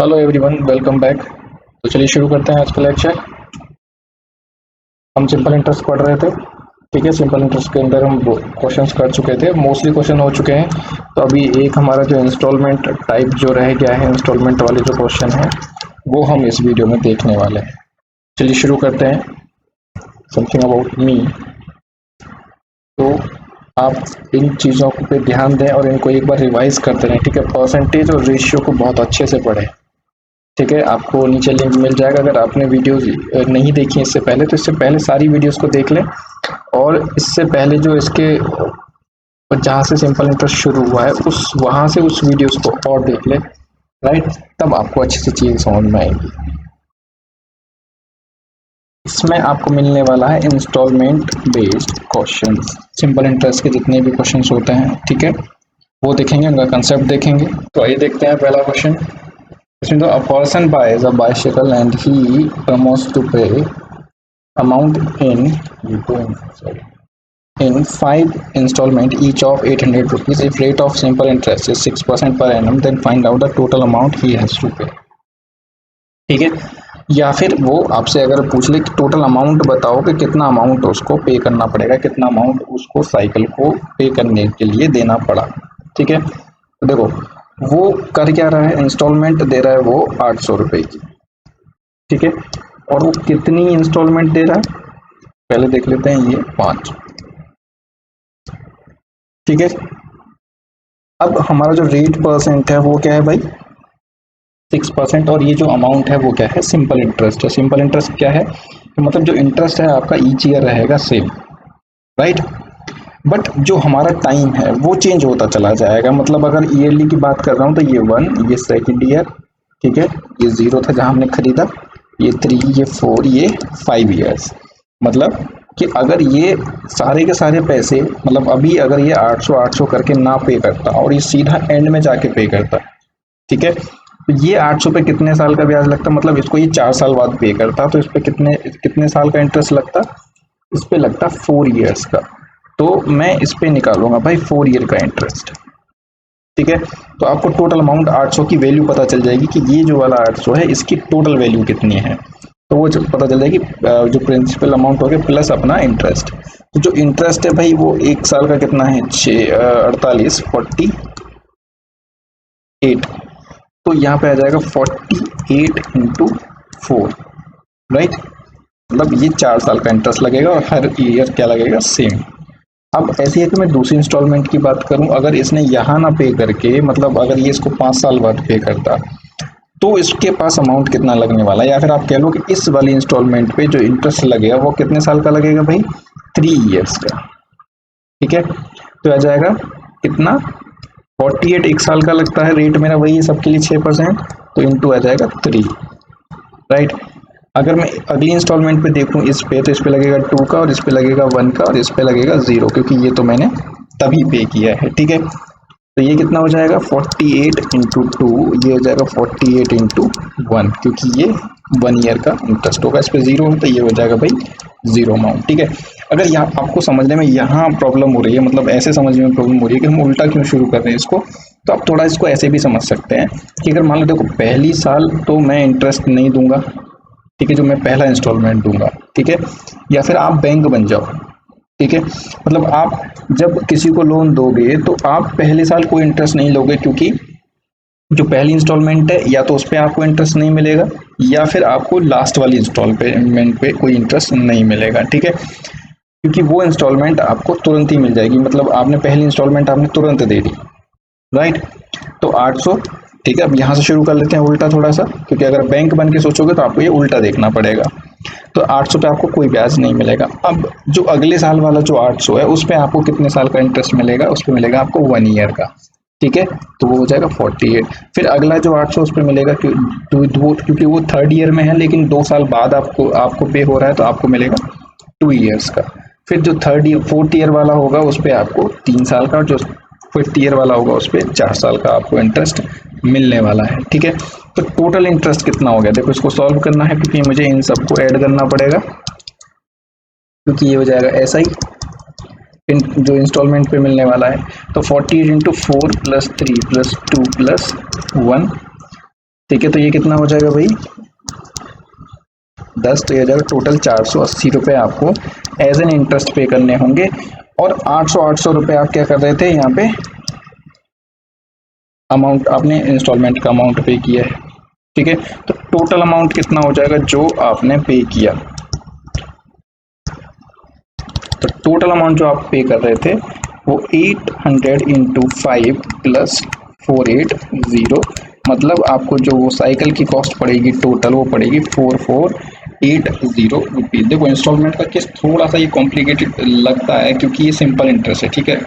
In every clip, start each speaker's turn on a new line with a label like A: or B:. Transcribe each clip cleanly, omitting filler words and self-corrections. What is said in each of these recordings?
A: Hello everyone, welcome back. तो चलिए शुरू करते हैं आज का लेक्चर। हम सिंपल इंटरेस्ट पढ़ रहे थे। ठीक है, सिंपल इंटरेस्ट के अंदर हम क्वेश्चंस कर चुके थे, मोस्टली क्वेश्चन हो चुके हैं। तो अभी एक हमारा जो इंस्टॉलमेंट टाइप जो रह गया है, इंस्टॉलमेंट वाले जो क्वेश्चन है वो हम इस वीडियो में देखने वाले हैं। चलिए शुरू करते हैं। Something about me. तो आप इन चीज़ों पे ध्यान दें और इनको एक बार रिवाइज करते रहें। ठीक है, परसेंटेज और रेशियो को बहुत अच्छे से पढ़ें। ठीक है, आपको नीचे लिंक मिल जाएगा। अगर आपने वीडियोस नहीं देखी इससे पहले तो इससे पहले सारी वीडियोस को देख लें, और इससे पहले जो इसके जहाँ से सिंपल इंटरेस्ट शुरू हुआ है उस वहाँ से उस वीडियोस को और देख लें। राइट, तब आपको अच्छे से चीज़ें समझ में आएंगी। इसमें आपको मिलने वाला है installment based questions. Simple interest के जितने भी क्वेश्चंस होते हैं, ठीक है, वो देखेंगे, उनका कंसेप्ट देखेंगे। तो आइए देखते हैं पहला क्वेश्चन। इसमें तो a person buys a bicycle and he promised to pay amount in 5 installment each of 800 rupees if rate of simple interest is 6% per annum, then find out the total amount he has to pay। ठीक है, या फिर वो आपसे अगर पूछ ले कि टोटल अमाउंट बताओ कि कितना अमाउंट उसको पे करना पड़ेगा, कितना अमाउंट उसको साइकिल को पे करने के लिए देना पड़ा। ठीक है, तो देखो वो कर क्या रहा है, इंस्टॉलमेंट दे रहा है वो 800 रुपये की। ठीक है, और वो कितनी इंस्टॉलमेंट दे रहा है पहले देख लेते हैं, ये 5। ठीक है, अब हमारा जो रेट परसेंट है वो क्या है भाई, 6%, और ये जो अमाउंट है वो क्या है, सिंपल इंटरेस्ट है। सिंपल इंटरेस्ट क्या है, तो मतलब जो इंटरेस्ट है आपका ईच ईयर रहेगा सेम। राइट, बट जो हमारा टाइम है वो चेंज होता चला जाएगा। मतलब अगर ईयरली की बात कर रहा हूँ तो ये 1, ये सेकेंड ईयर, ठीक है, ये 0 था जहाँ हमने खरीदा, ये 3, ये 4, ये 5 ईयर्स। मतलब कि अगर ये सारे के सारे पैसे, मतलब अभी अगर ये 800 करके ना पे करता और ये सीधा एंड में जाके पे करता, ठीक है, तो ये 800 पे कितने साल का ब्याज लगता, मतलब इसको ये 4 साल बाद पे करता, तो इस पे कितने साल का इंटरेस्ट लगता, इस पे लगता 4 ईयर्स का। तो मैं इस पे निकालूंगा भाई 4 ईयर का इंटरेस्ट। ठीक है, तो आपको टोटल अमाउंट 800 की वैल्यू पता चल जाएगी कि ये जो वाला 800 है इसकी टोटल वैल्यू कितनी है। तो वो पता चल जाएगी जो प्रिंसिपल अमाउंट हो गया प्लस अपना इंटरेस्ट। तो जो इंटरेस्ट है भाई वो 1 साल का कितना है, 48 तो यहाँ पे आ जाएगा 48 इंटू 4। राइट, मतलब ये 4 साल का इंटरेस्ट लगेगा और हर ईयर क्या लगेगा, सेम। अब ऐसी है कि मैं दूसरी इंस्टॉलमेंट की बात करूं, अगर इसने यहाँ ना पे करके, मतलब अगर ये इसको 5 साल बाद पे करता तो इसके पास अमाउंट कितना लगने वाला है, या फिर आप कह लो कि इस वाली इंस्टॉलमेंट पे जो इंटरेस्ट लगेगा वो कितने साल का लगेगा भाई, 3 ईयर्स का। ठीक है, तो आ जाएगा कितना, 48 1 साल का लगता है, रेट मेरा वही है सबके लिए 6%, तो इंटू आ जाएगा 3। राइट, अगर मैं अगली इंस्टॉलमेंट पे देखूं इस पे, तो इस पे लगेगा 2 का, और इस पे लगेगा 1 का, और इस पे लगेगा 0, क्योंकि ये तो मैंने तभी पे किया है। ठीक है, तो ये कितना हो जाएगा, 48 इंटू 2, ये हो जाएगा 48 इंटू 1, क्योंकि ये 1 ईयर का इंटरेस्ट होगा। इस पे 0 है तो ये हो जाएगा भाई 0 अमाउंट। ठीक है, अगर यहाँ आपको समझने में यहाँ प्रॉब्लम हो रही है, मतलब ऐसे समझने में प्रॉब्लम हो रही है कि हम उल्टा क्यों शुरू कर रहे हैं इसको, तो आप थोड़ा इसको ऐसे भी समझ सकते हैं कि अगर मान लो देखो पहली साल तो मैं इंटरेस्ट नहीं दूंगा, ठीक है, जो मैं पहला इंस्टॉलमेंट दूंगा, ठीक है, या फिर आप बैंक बन जाओ। ठीक है, मतलब आप जब किसी को लोन दोगे तो आप पहले साल कोई इंटरेस्ट नहीं लोगे, क्योंकि जो पहली इंस्टॉलमेंट है या तो उस पर आपको इंटरेस्ट नहीं मिलेगा, या फिर आपको लास्ट वाली इंस्टॉलमेंट पे कोई इंटरेस्ट नहीं मिलेगा। ठीक है, क्योंकि वो इंस्टॉलमेंट आपको तुरंत ही मिल जाएगी, मतलब आपने पहली इंस्टॉलमेंट आपने तुरंत दे दी। राइट, तो 800। ठीक है, अब यहाँ से शुरू कर लेते हैं उल्टा थोड़ा सा, क्योंकि अगर बैंक बन के सोचोगे तो आपको ये उल्टा देखना पड़ेगा। तो 800 पे आपको कोई ब्याज नहीं मिलेगा। अब जो अगले साल वाला जो 800 है उस पे आपको कितने साल का इंटरेस्ट मिलेगा, उस पे मिलेगा आपको 1 ईयर का। ठीक है, तो वो हो जाएगा 48। फिर अगला जो 800 उस पे मिलेगा, क्योंकि वो 3rd ईयर में है, लेकिन 2 साल बाद आपको पे हो रहा है, तो आपको मिलेगा 2 ईयर्स का। फिर जो 4th ईयर वाला होगा उस पर आपको 3 साल का, जो 5th ईयर वाला होगा उस पर 4 साल का आपको इंटरेस्ट मिलने वाला है। ठीक है, तो टोटल इंटरेस्ट कितना हो गया, देखो इसको सॉल्व करना है, क्योंकि मुझे इन सबको ऐड करना पड़ेगा, क्योंकि ये हो जाएगा ऐसा ही जो इंस्टॉलमेंट पे मिलने वाला है। तो 48 इंटू 4 प्लस 3 प्लस 2 प्लस 1 ठीक है, तो ये कितना हो जाएगा भाई 10, तो ये हो जाएगा टोटल 480 रुपये आपको एज एन इंटरेस्ट पे करने होंगे। और 800 रुपये आप क्या कर रहे थे यहाँ पे अमाउंट आपने इंस्टॉलमेंट का अमाउंट पे किया है। ठीक है, तो टोटल अमाउंट कितना हो जाएगा जो आपने पे किया, तो टोटल अमाउंट जो आप पे कर रहे थे वो 800 इंटू 5 प्लस 480, मतलब आपको जो वो साइकिल की कॉस्ट पड़ेगी टोटल वो पड़ेगी 4480 रुपीज़। देखो इंस्टॉलमेंट का केस थोड़ा सा ये कॉम्प्लिकेटेड लगता है क्योंकि ये सिंपल इंटरेस्ट है। ठीक है,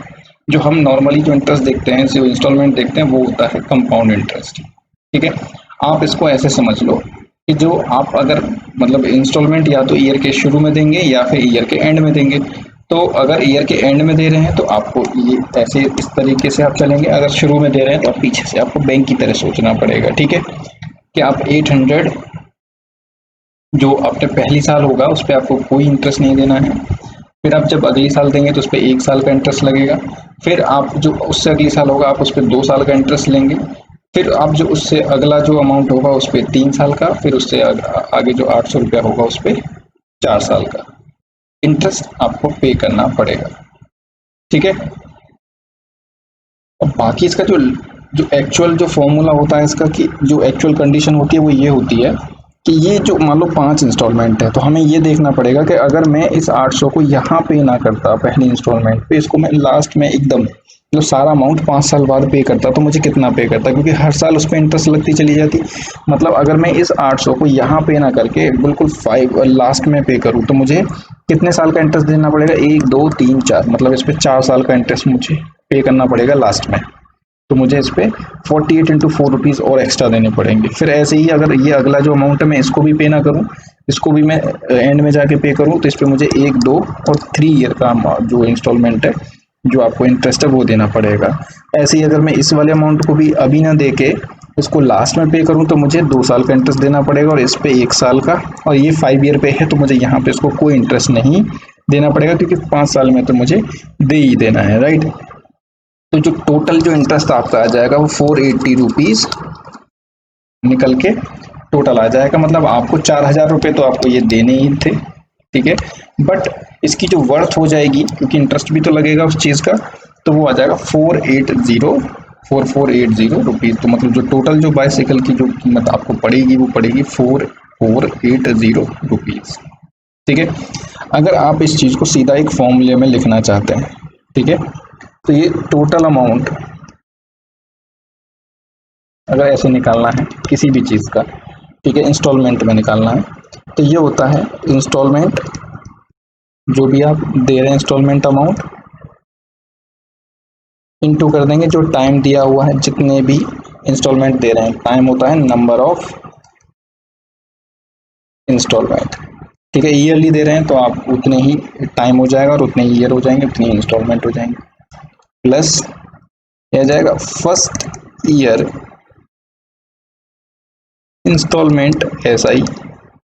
A: जो हम नॉर्मली जो इंटरेस्ट देखते हैं, जो इंस्टॉलमेंट देखते हैं, वो होता है कंपाउंड इंटरेस्ट। ठीक है, आप इसको ऐसे समझ लो कि जो आप अगर मतलब इंस्टॉलमेंट या तो ईयर के शुरू में देंगे या फिर ईयर के एंड में देंगे। तो अगर ईयर के एंड में दे रहे हैं तो आपको ये ऐसे इस तरीके से आप चलेंगे, अगर शुरू में दे रहे हैं तो आप पीछे से आपको बैंक की तरह सोचना पड़ेगा। ठीक है, कि आप 800 जो आपने पहली साल होगा उस पर आपको कोई इंटरेस्ट नहीं देना है, फिर आप जब अगली साल देंगे तो उस पर 1 साल का इंटरेस्ट लगेगा, फिर आप जो उससे अगली साल होगा आप उस पर 2 साल का इंटरेस्ट लेंगे, फिर आप जो उससे अगला जो अमाउंट होगा उस पर 3 साल का, फिर उससे आगे जो 800 रुपया होगा उस पर 4 साल का इंटरेस्ट आपको पे करना पड़ेगा। ठीक है, और बाकी इसका जो एक्चुअल जो फॉर्मूला होता है इसका, कि जो एक्चुअल कंडीशन होती है वो ये होती है कि ये जो मान लो 5 इंस्टॉलमेंट है तो हमें ये देखना पड़ेगा कि अगर मैं इस 800 को यहाँ पे ना करता पहली इंस्टॉलमेंट पे, इसको मैं लास्ट में एकदम जो सारा अमाउंट 5 साल बाद पे करता तो मुझे कितना पे करता, क्योंकि हर साल उस पर इंटरेस्ट लगती चली जाती। मतलब अगर मैं इस 800 को यहाँ पे ना करके बिल्कुल 5 लास्ट में पे करूँ तो मुझे कितने साल का इंटरेस्ट देना पड़ेगा, 1 2 3 4, मतलब इस पर 4 साल का इंटरेस्ट मुझे पे करना पड़ेगा लास्ट में। तो मुझे इस पर 48 इंटू 4 रुपीज़ और एक्स्ट्रा देने पड़ेंगे। फिर ऐसे ही अगर ये अगला जो अमाउंट है मैं इसको भी पे ना करूँ, इसको भी मैं एंड में जाके पे करूँ, तो इस पर मुझे 1 2 और 3 ईयर का जो इंस्टॉलमेंट है जो आपको इंटरेस्ट है वो देना पड़ेगा। ऐसे ही अगर मैं इस वाले अमाउंट को भी अभी ना दे के इसको लास्ट में पे करूँ तो मुझे 2 साल का इंटरेस्ट देना पड़ेगा और इस पे 1 साल का, और ये 5 ईयर पे है तो मुझे यहाँ पे इसको कोई इंटरेस्ट नहीं देना पड़ेगा क्योंकि 5 साल में तो मुझे दे ही देना है, राइट। तो जो टोटल जो इंटरेस्ट आपका आ जाएगा वो 480 रुपीज़ निकल के टोटल आ जाएगा। मतलब आपको 4000 रुपये तो आपको ये देने ही थे। ठीक है, बट इसकी जो वर्थ हो जाएगी क्योंकि इंटरेस्ट भी तो लगेगा उस चीज़ का, तो वो आ जाएगा 4480 रुपीज़। तो मतलब जो टोटल जो बाइसिकल की जो कीमत आपको पड़ेगी वो पड़ेगी 4480 रुपीज़। ठीक है, अगर आप इस चीज़ को सीधा एक फॉर्मूले में लिखना चाहते हैं, ठीक है, तो ये टोटल अमाउंट अगर ऐसे निकालना है किसी भी चीज़ का, ठीक है, इंस्टॉलमेंट में निकालना है, तो ये होता है इंस्टॉलमेंट जो भी आप दे रहे हैं इंस्टॉलमेंट अमाउंट इनटू कर देंगे जो टाइम दिया हुआ है, जितने भी इंस्टॉलमेंट दे रहे हैं, टाइम होता है नंबर ऑफ इंस्टॉलमेंट। ठीक है, ईयरली दे रहे हैं तो आप उतने ही टाइम हो जाएगा और उतने ही ईयर हो जाएंगे, उतनी ही इंस्टॉलमेंट हो जाएंगे, प्लस यह जाएगा फर्स्ट ईयर इंस्टॉलमेंट SI।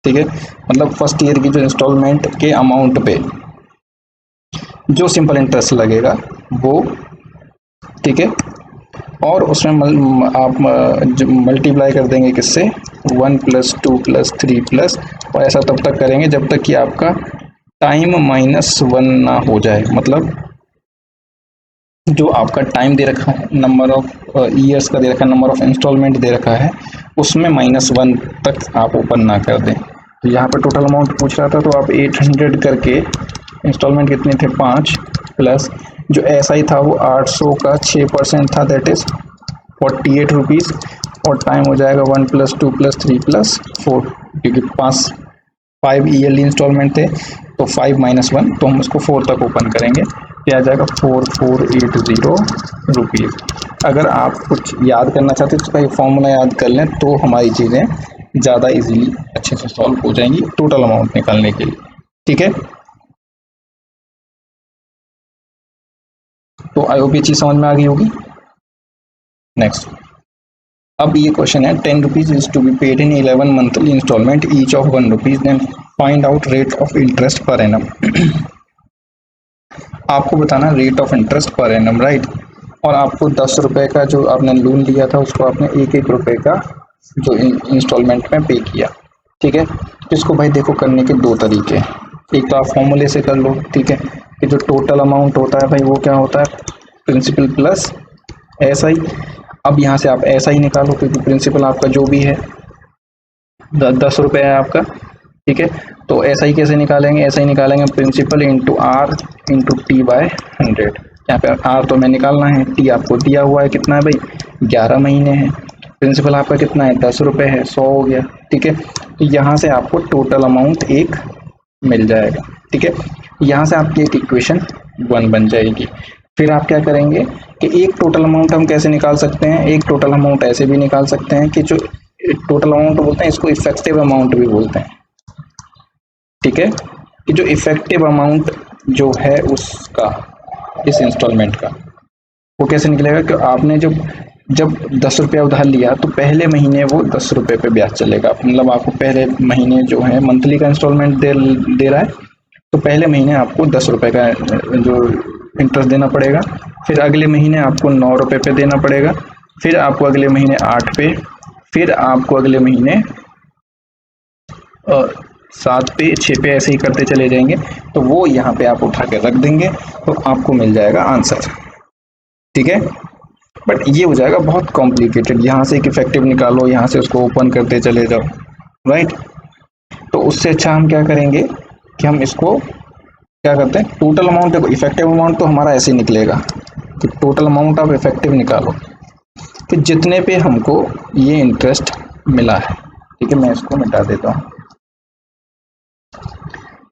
A: ठीक है, मतलब फर्स्ट ईयर की जो इंस्टॉलमेंट के अमाउंट पे जो सिंपल इंटरेस्ट लगेगा वो, ठीक है, और उसमें आप मल्टीप्लाई कर देंगे किससे, 1 + 2 + 3 प्लस, और ऐसा तब तक करेंगे जब तक कि आपका टाइम -1 ना हो जाए। मतलब जो आपका टाइम दे रखा है, नंबर ऑफ ईयर्स का दे रखा है, नंबर ऑफ इंस्टॉलमेंट दे रखा है, उसमें -1 तक आप ओपन ना कर दें। तो यहाँ पर टोटल अमाउंट पूछ रहा था तो आप 800 करके, इंस्टॉलमेंट कितने थे 5, प्लस जो SI था वो 800 का 6% था, दैट इज़ 48 रुपीज़, और टाइम हो जाएगा 1 + 2 + 3 + 4, क्योंकि 5 ईयरली इंस्टॉलमेंट थे तो 5 - 1, तो हम उसको 4 तक ओपन करेंगे, ये आ जाएगा 4480 रुपीज़। अगर आप कुछ याद करना चाहते हैं तो उसका ये फॉर्मूला याद कर लें तो हमारी चीज़ें ज़्यादा इजीली अच्छे से सॉल्व हो जाएंगी टोटल अमाउंट निकालने के लिए। ठीक है, तो आई होप ये चीज़ समझ में आ गई होगी। नेक्स्ट, अब ये क्वेश्चन है 10 rupees is to be paid in 11 monthly installment each of 1 rupees, then find out rate of interest per annum. आपको बताना rate of interest per annum, right, और आपको 10 रुपये का जो आपने लोन लिया था उसको आपने 1 रुपये का जो इंस्टॉलमेंट में पे किया। ठीक है, इसको भाई देखो करने के दो तरीके हैं। एक तो आप फॉर्मूले से कर लो, ठीक है, कि जो टोटल अमाउंट होता है भाई वो क्या होता है, प्रिंसिपल प्लस एस आई। अब यहाँ से आप एस आई निकालो, क्योंकि प्रिंसिपल आपका जो भी है 10 रुपये है आपका। ठीक है, तो एस आई कैसे निकालेंगे, ऐसा ही निकालेंगे principal into R into T by 100। यहाँ पे आर तो हमें निकालना है, टी आपको दिया हुआ है कितना है भाई 11 महीने है, प्रिंसिपल आपका कितना है 10 रुपये है, 100 हो गया। ठीक है, तो यहाँ से आपको टोटल अमाउंट एक मिल जाएगा। ठीक है, यहाँ से आपकी एक इक्वेशन 1 बन जाएगी। फिर आप क्या करेंगे कि एक टोटल अमाउंट हम कैसे निकाल सकते हैं, एक टोटल अमाउंट ऐसे भी निकाल सकते हैं कि जो टोटल अमाउंट बोलते हैं इसको इफेक्टिव अमाउंट भी बोलते हैं। ठीक है, कि जो इफेक्टिव अमाउंट जो है उसका इस इंस्टॉलमेंट का वो कैसे निकलेगा, कि आपने जब 10 रुपया उधार लिया तो पहले महीने वो 10 रुपये पे ब्याज चलेगा। मतलब आपको पहले महीने जो है मंथली का इंस्टॉलमेंट दे रहा है, तो पहले महीने आपको 10 रुपये का जो इंटरेस्ट देना पड़ेगा। फिर अगले महीने आपको 9 रुपये पे देना पड़ेगा, फिर आपको अगले महीने 8 पे, फिर आपको अगले महीने 7 पे, 6 पे, ऐसे ही करते चले जाएंगे। तो वो यहाँ पे आप उठा के रख देंगे तो आपको मिल जाएगा आंसर। ठीक है, बट ये हो जाएगा बहुत कॉम्प्लिकेटेड, यहाँ से एक इफेक्टिव निकालो, यहाँ से उसको ओपन करते चले जाओ, राइट। तो उससे अच्छा हम क्या करेंगे कि हम इसको क्या करते हैं, टोटल अमाउंट, देखो इफेक्टिव अमाउंट तो हमारा ऐसे ही निकलेगा कि टोटल अमाउंट आप इफेक्टिव निकालो कि जितने पे हमको ये इंटरेस्ट मिला है। ठीक है, मैं इसको मिटा देता हूँ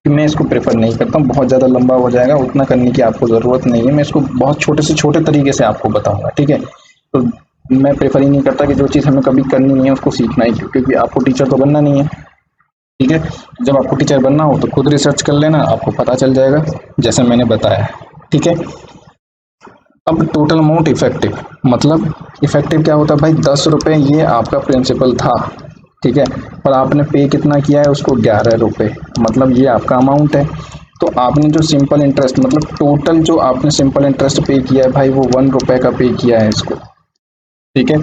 A: कि मैं इसको प्रेफर नहीं करता हूँ, बहुत ज़्यादा लंबा हो जाएगा, उतना करने की आपको ज़रूरत नहीं है। मैं इसको बहुत छोटे से छोटे तरीके से आपको बताऊँगा। ठीक है, तो मैं प्रेफर ही नहीं करता कि जो चीज़ हमें कभी करनी नहीं है उसको सीखना ही, क्योंकि आपको टीचर तो बनना नहीं है। ठीक है, जब आपको टीचर बनना हो तो खुद रिसर्च कर लेना, आपको पता चल जाएगा जैसे मैंने बताया। ठीक है, अब टोटल अमाउंट इफेक्टिव, मतलब इफेक्टिव क्या होता है भाई, 10 रुपये ये आपका प्रिंसिपल था। ठीक है, और आपने पे कितना किया है उसको 11 रुपये, मतलब ये आपका अमाउंट है। तो आपने जो सिंपल इंटरेस्ट, मतलब टोटल जो आपने सिंपल इंटरेस्ट पे किया है भाई वो 1 रुपये का पे किया है इसको। ठीक है,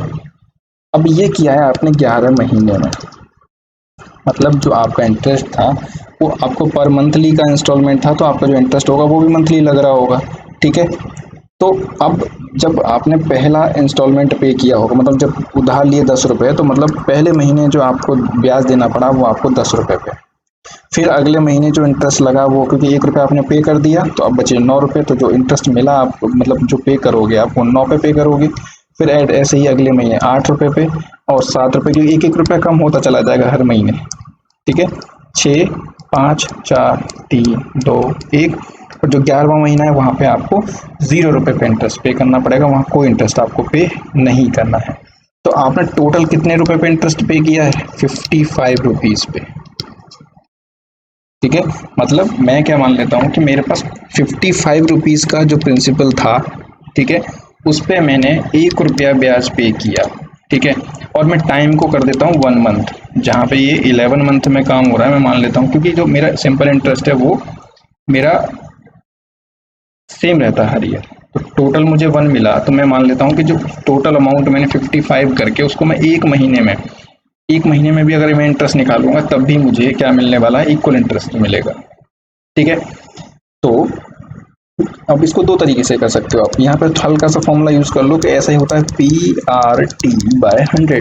A: अब ये किया है आपने 11 महीने में, मतलब जो आपका इंटरेस्ट था वो आपको पर मंथली का इंस्टॉलमेंट था, तो आपका जो इंटरेस्ट होगा वो भी मंथली लग रहा होगा। ठीक है, तो अब जब आपने पहला इंस्टॉलमेंट पे किया होगा, मतलब जब उधार लिए 10 रुपये, तो मतलब पहले महीने जो आपको ब्याज देना पड़ा वो आपको 10 रुपये पे, फिर अगले महीने जो इंटरेस्ट लगा वो, क्योंकि 1 रुपया आपने पे कर दिया तो अब बचे 9 रुपये, तो जो इंटरेस्ट मिला आपको, मतलब जो पे करोगे आप वो 9 पे करोगे। फिर ऐसे ही अगले महीने 8 रुपये पे और 7 रुपये, क्योंकि 1-1 रुपया कम होता चला जाएगा हर महीने। ठीक है, 6, 5, 4, 3, 2, 1, और जो 11वां महीना है वहाँ पे आपको 0 रुपये पे इंटरेस्ट पे करना पड़ेगा, वहाँ कोई इंटरेस्ट आपको पे नहीं करना है। तो आपने टोटल कितने रुपए पे इंटरेस्ट पे किया है, 55 रुपीज़ पे। ठीक है, मतलब मैं क्या मान लेता हूँ कि मेरे पास 55 रुपीज़ का जो प्रिंसिपल था, ठीक है, उस पर मैंने 1 रुपया ब्याज पे किया। ठीक है, और मैं टाइम को कर देता हूँ 1 मंथ, जहाँ पे ये 11 मंथ में काम हो रहा है मैं मान लेता हूँ, क्योंकि जो मेरा सिंपल इंटरेस्ट है वो मेरा सेम रहता है हर ईयर। तो टोटल मुझे 1 मिला, तो मैं मान लेता हूँ कि जो टोटल अमाउंट मैंने 55 करके उसको मैं एक महीने में भी अगर मैं इंटरेस्ट निकालूंगा तब भी मुझे क्या मिलने वाला है, इक्वल इंटरेस्ट मिलेगा। ठीक है, तो अब इसको दो तरीके से कर सकते हो आप। यहाँ पर हल्का सा फॉर्मूला यूज कर लो कि ऐसा ही होता है PRT/100।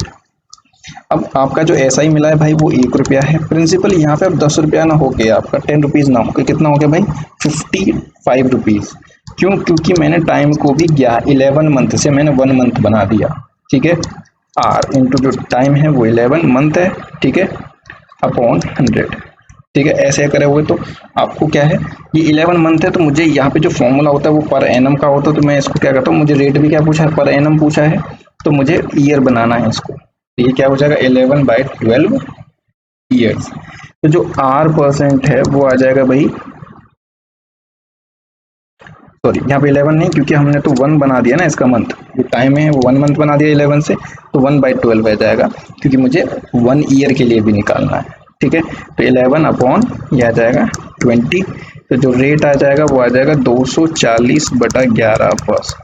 A: अब आपका जो SI मिला है भाई वो 1 रुपया है, प्रिंसिपल यहाँ पे अब 10 रुपया ना हो गया आपका, 10 रुपीज़ ना हो गया, कितना हो गया भाई 55 रुपीज़। क्यों, क्योंकि मैंने टाइम को भी 11 मंथ से मैंने 1 मंथ बना दिया। ठीक है, R इंटू जो टाइम है वो 11 मंथ है, ठीक है, अपॉन 100। ठीक है, ऐसे करे हुए तो आपको क्या है, ये 11 मंथ है, तो मुझे यहाँ पे जो फॉर्मूला होता है वो पर एनम का होता है, तो मैं इसको क्या करता हूँ, मुझे रेट भी क्या पूछा है, पर एनम पूछा है, तो मुझे ईयर बनाना है इसको। ये क्या हो जाएगा 11/12 ईयर्स। तो जो R% है वो आ जाएगा भाई, सॉरी यहाँ पे 11 नहीं, क्योंकि हमने तो 1 बना दिया ना इसका मंथ, जो टाइम है वो 1 मंथ बना दिया 11 से, तो 1/12 आ जाएगा, क्योंकि मुझे 1 ईयर के लिए भी निकालना है। ठीक है, तो 11 अपॉन ये आ जाएगा 20, तो जो रेट आ जाएगा वो आ जाएगा 240/11%।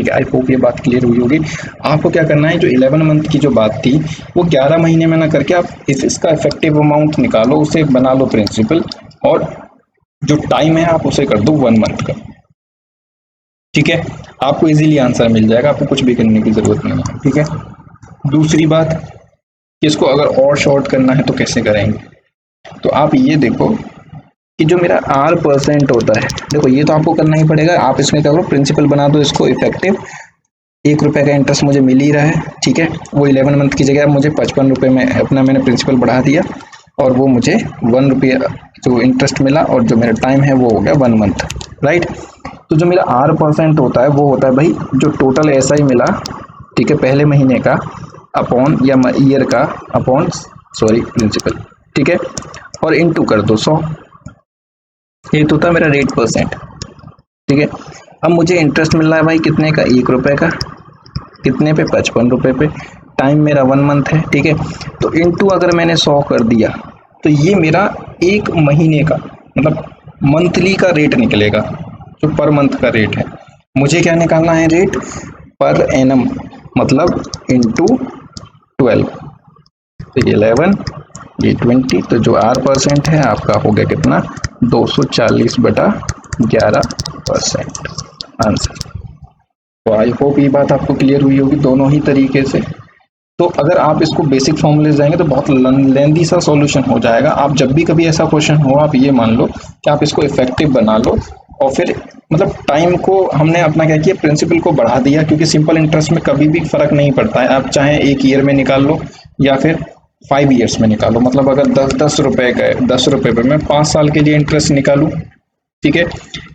A: ठीक है, आई होप ये बात क्लियर हुई होगी। आपको क्या करना है, जो 11 मंथ की जो बात थी वो 11 महीने में ना करके आप इसका इफेक्टिव अमाउंट निकालो, उसे बना लो प्रिंसिपल, और जो टाइम है आप उसे कर दो 1 मंथ का। ठीक है, आपको इजीली आंसर मिल जाएगा, आपको कुछ भी करने की जरूरत नहीं है। ठीक है, दूसरी बात, इसको अगर और शॉर्ट करना है तो कैसे करेंगे, तो आप ये देखो कि जो मेरा R% होता है, देखो ये तो आपको करना ही पड़ेगा। आप इसमें क्या करो, प्रिंसिपल बना दो इसको इफेक्टिव, 1 रुपये का इंटरेस्ट मुझे मिल ही रहा है। ठीक है, वो 11 मंथ की जगह मुझे 55 रुपये में अपना मैंने प्रिंसिपल बढ़ा दिया, और वो मुझे 1 रुपया जो इंटरेस्ट मिला, और जो मेरा टाइम है वो हो गया 1 मंथ। राइट, तो जो मेरा R% होता है वो होता है भाई जो टोटल SI मिला, ठीक है, पहले महीने का अपॉन या ईयर का अपॉन प्रिंसिपल। ठीक है, और इनटू कर दो 100, ये तो था मेरा रेट %। ठीक है, अब मुझे इंटरेस्ट मिल रहा है भाई कितने का, 1 रुपये का, कितने पे, 55 रुपये पे, टाइम मेरा 1 मंथ है। ठीक है, तो इनटू अगर मैंने 100 कर दिया तो ये मेरा 1 महीने का मतलब मंथली का रेट निकलेगा, जो पर मंथ का रेट है। मुझे क्या निकालना है, रेट पर एनम, मतलब इनटू 12, तो 11 ये 20, तो जो R% है आपका हो गया कितना, 240/11% आंसर। तो आई होप ये बात आपको क्लियर हुई होगी दोनों ही तरीके से। तो अगर आप इसको बेसिक फॉर्मूले जाएंगे तो बहुत लेंदी सा सॉल्यूशन हो जाएगा। आप जब भी कभी ऐसा क्वेश्चन हो, आप ये मान लो कि आप इसको इफेक्टिव बना लो, और फिर मतलब टाइम को हमने अपना क्या किया, प्रिंसिपल को बढ़ा दिया, क्योंकि सिंपल इंटरेस्ट में कभी भी फर्क नहीं पड़ता है। आप चाहे 1 ईयर में निकाल लो या फिर 5 ईयर्स में निकालो, मतलब अगर 10 रुपए का 10 रुपए पे मैं 5 साल के लिए इंटरेस्ट निकालूं, ठीक है,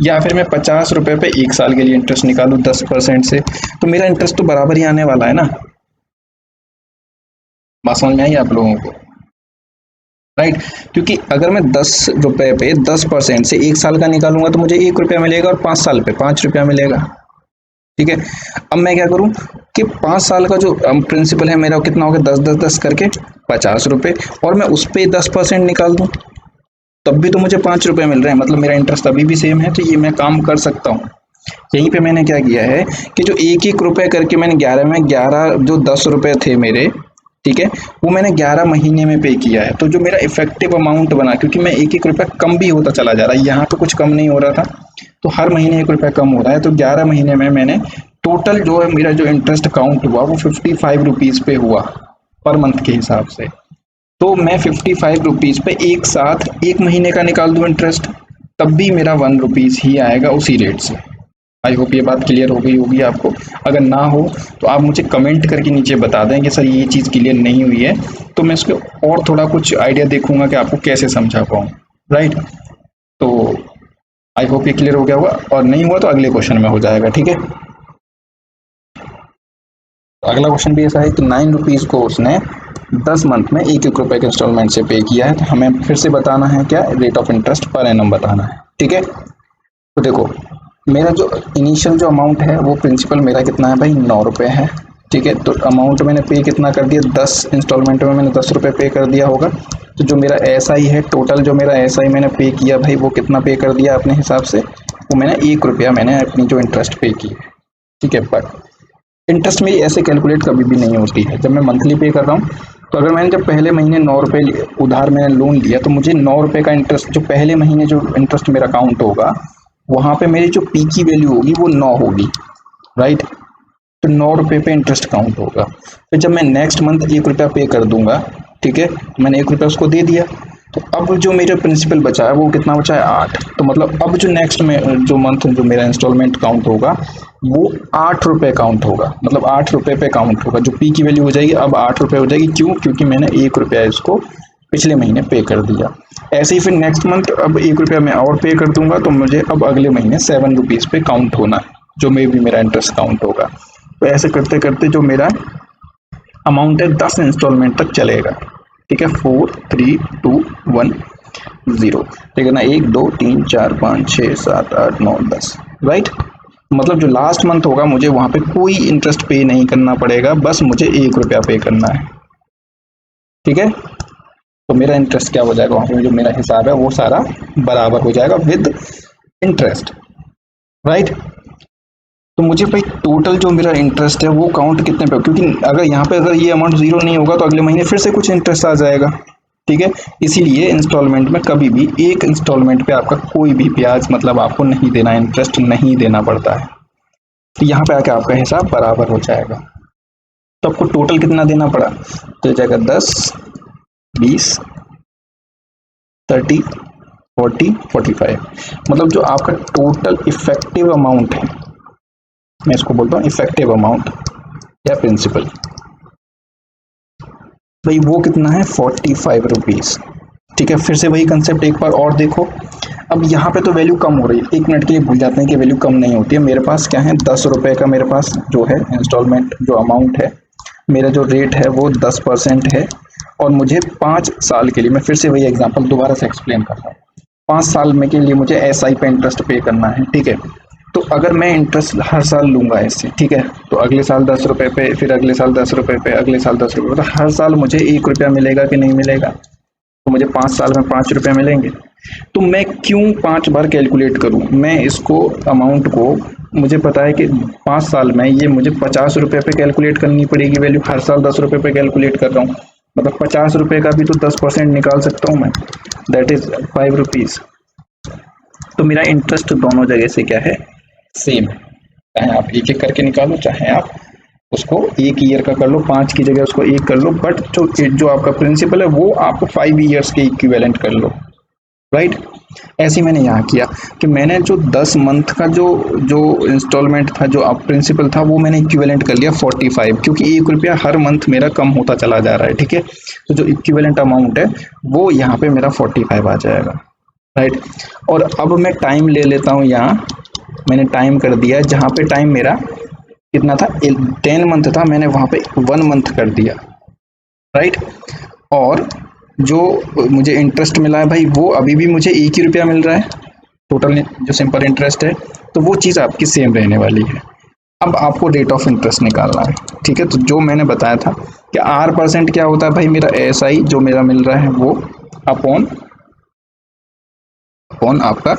A: या फिर मैं 50 रुपए पे 1 साल के लिए इंटरेस्ट निकालूं 10% से, तो मेरा इंटरेस्ट तो बराबर ही आने वाला है ना। बात समझ में आई आप लोगों को, राइट? क्योंकि अगर मैं 10 रुपए पे 10% से 1 साल का निकालूंगा तो मुझे 1 रुपया मिलेगा, और 5 साल पे 5 रुपया मिलेगा। ठीक है, अब मैं क्या करूं कि 5 साल का जो प्रिंसिपल है मेरा कितना होगा, 10 करके 50 रुपये, और मैं उस पर 10% निकाल दूं तब भी तो मुझे 5 रुपये मिल रहे हैं, मतलब मेरा इंटरेस्ट अभी भी सेम है। तो ये मैं काम कर सकता हूँ। यहीं पे मैंने क्या किया है कि जो 1 रुपये करके मैंने 11 में 11 जो 10 रुपये थे मेरे, ठीक है, वो मैंने 11 महीने में पे किया है। तो जो मेरा इफेक्टिव अमाउंट बना, क्योंकि मैं 1 रुपया कम भी होता चला जा रहा है, यहाँ पे कुछ कम नहीं हो रहा था, तो हर महीने 1 रुपया कम हो रहा है। तो 11 महीने में मैंने टोटल जो है मेरा जो इंटरेस्ट काउंट हुआ वो 55 रुपीज़ पे हुआ पर मंथ के हिसाब से। तो मैं 55 रुपीज़ पे एक साथ 1 महीने का निकाल दूँ इंटरेस्ट, तब भी मेरा 1 रुपीज़ ही आएगा उसी रेट से। आई होप ये बात क्लियर हो गई होगी आपको। अगर ना हो तो आप मुझे कमेंट करके नीचे बता दें कि सर ये चीज़ क्लियर नहीं हुई है, तो मैं इसके और थोड़ा कुछ आइडिया देखूंगा कि आपको कैसे समझा पाऊँ। राइट, तो आई होप ये क्लियर हो गया होगा, और नहीं हुआ तो अगले क्वेश्चन में हो जाएगा। ठीक है, अगला क्वेश्चन भी ऐसा है कि 9 रुपीज़ को उसने 10 मंथ में 1 रुपये के इंस्टॉलमेंट से पे किया है। तो हमें फिर से बताना है क्या, rate of interest per annum बताना है। ठीक है, तो देखो मेरा जो इनिशियल जो अमाउंट है वो प्रिंसिपल मेरा कितना है भाई, 9 रुपये है। ठीक है, तो अमाउंट मैंने पे कितना कर दिया, 10 इंस्टॉलमेंट में मैंने 10 रुपये पे कर दिया होगा। तो जो मेरा SI है, टोटल जो मेरा SI मैंने पे किया भाई, वो कितना पे कर दिया अपने हिसाब से, वो मैंने 1 रुपया मैंने अपनी जो इंटरेस्ट पे की है। ठीक है, पर इंटरेस्ट मेरी ऐसे कैलकुलेट कभी भी नहीं होती है जब मैं मंथली पे कर रहा हूँ। तो अगर मैंने जब पहले महीने 9 रुपये उधार मैंने लोन लिया, तो मुझे 9 रुपये का इंटरेस्ट, जो पहले महीने जो इंटरेस्ट मेरा काउंट होगा, वहाँ पे मेरी जो पी की वैल्यू होगी वो 9 होगी। राइट, तो 9 रुपये पे इंटरेस्ट काउंट होगा। फिर जब मैं नेक्स्ट मंथ 1 रुपया पे कर दूंगा, ठीक है, मैंने 1 रुपया उसको दे दिया, तो अब जो मेरा प्रिंसिपल बचा है वो कितना बचा है, 8। तो मतलब अब जो नेक्स्ट में जो मंथ जो मेरा इंस्टॉलमेंट काउंट होगा वो 8 रुपये काउंट होगा, मतलब 8 रुपये पे काउंट होगा। जो पी की वैल्यू हो जाएगी अब 8 रुपये हो जाएगी। क्यों? क्योंकि मैंने 1 रुपया इसको पिछले महीने पे कर दिया। ऐसे ही फिर नेक्स्ट मंथ अब 1 रुपया मैं और पे कर दूंगा, तो मुझे अब अगले महीने 7 रुपीज़ पे काउंट होना है, जो में भी मेरा इंटरेस्ट काउंट होगा। तो ऐसे करते करते जो मेरा अमाउंट है 10 इंस्टॉलमेंट तक चलेगा। ठीक है, 4 3 2 1 0, ठीक है ना, 1 2 3 4 5 6 7 8 9 10। राइट, मतलब जो लास्ट मंथ होगा मुझे वहां पे कोई इंटरेस्ट पे नहीं करना पड़ेगा, बस मुझे 1 रुपया पे करना है। ठीक है, तो मेरा इंटरेस्ट क्या हो जाएगा, वहां पे जो मेरा हिसाब है वो सारा बराबर हो जाएगा विद इंटरेस्ट। राइट, तो मुझे भाई टोटल जो मेरा इंटरेस्ट है वो काउंट कितने पे, क्योंकि अगर यहाँ पे अगर ये अमाउंट जीरो नहीं होगा तो अगले महीने फिर से कुछ इंटरेस्ट आ जाएगा, ठीक है। इसीलिए इंस्टॉलमेंट में कभी भी एक इंस्टॉलमेंट पे आपका कोई भी ब्याज मतलब आपको नहीं देना, इंटरेस्ट नहीं देना पड़ता है। तो यहाँ पे आके आपका हिसाब बराबर हो जाएगा। तो आपको टोटल कितना देना पड़ा, तो जाएगा 10, 20, 30, 40, 45, मतलब जो आपका टोटल इफेक्टिव अमाउंट है, मैं इसको बोलता हूँ इफेक्टिव अमाउंट या प्रिंसिपल, भाई वो कितना है 45 रुपीज, ठीक है। फिर से वही कंसेप्ट एक बार और देखो। अब यहाँ पे तो वैल्यू कम हो रही है, एक मिनट के लिए भूल जाते हैं कि वैल्यू कम नहीं होती है। मेरे पास क्या है 10 रुपए का मेरे पास जो है इंस्टॉलमेंट जो अमाउंट है, मेरा जो रेट है वो 10% है, और मुझे 5 साल के लिए, मैं फिर से वही एग्जांपल दोबारा से एक्सप्लेन कर रहा हूँ, 5 साल में के लिए मुझे एसआई पे इंटरेस्ट पे करना है, ठीक है। तो अगर मैं इंटरेस्ट हर साल लूंगा इससे, ठीक है, तो अगले साल 10 रुपए पे, फिर अगले साल 10 रुपए पे, अगले साल 10 रुपए पे, तो हर साल मुझे 1 रुपया मिलेगा कि नहीं मिलेगा, तो मुझे 5 साल में 5 रुपये मिलेंगे। तो मैं क्यों 5 बार कैलकुलेट करूं, मैं इसको अमाउंट को, मुझे पता है कि 5 साल में ये मुझे 50 रुपये पे कैलकुलेट करनी पड़ेगी वैल्यू, हर साल 10 रुपये पे कैलकुलेट कर रहा हूँ, मतलब 50 रुपये का भी तो 10% निकाल सकता हूँ मैं, दैट इज 5 रुपीज़। तो मेरा इंटरेस्ट दोनों जगह से क्या है, सेम है, चाहे आप एक एक करके निकालो, चाहे आप उसको एक ईयर का कर लो, 5 की जगह उसको 1 कर लो, बट जो आपका प्रिंसिपल है वो आप 5 ईयर्स के इक्विवेलेंट कर लो, राइट। ऐसे ही मैंने यहाँ किया कि मैंने जो 10 मंथ का जो जो इंस्टॉलमेंट था, जो आप प्रिंसिपल था, वो मैंने इक्विवेलेंट कर लिया 45, क्योंकि 1 रुपया हर मंथ मेरा कम होता चला जा रहा है, ठीक है। तो जो इक्विवेलेंट अमाउंट है वो यहाँ पे मेरा 45 आ जाएगा, राइट। और अब मैं टाइम ले लेता हूँ, यहाँ मैंने टाइम कर दिया, जहाँ पे टाइम मेरा कितना था 10 मंथ था, मैंने वहाँ पे 1 मंथ कर दिया, राइट। और जो मुझे इंटरेस्ट मिला है भाई वो अभी भी मुझे 1 ही रुपया मिल रहा है, टोटल जो सिंपल इंटरेस्ट है, तो वो चीज़ आपकी सेम रहने वाली है। अब आपको रेट ऑफ इंटरेस्ट निकालना है, ठीक है। तो जो मैंने बताया था कि R% क्या होता है भाई, मेरा SI जो मेरा मिल रहा है वो अपॉन अपॉन आपका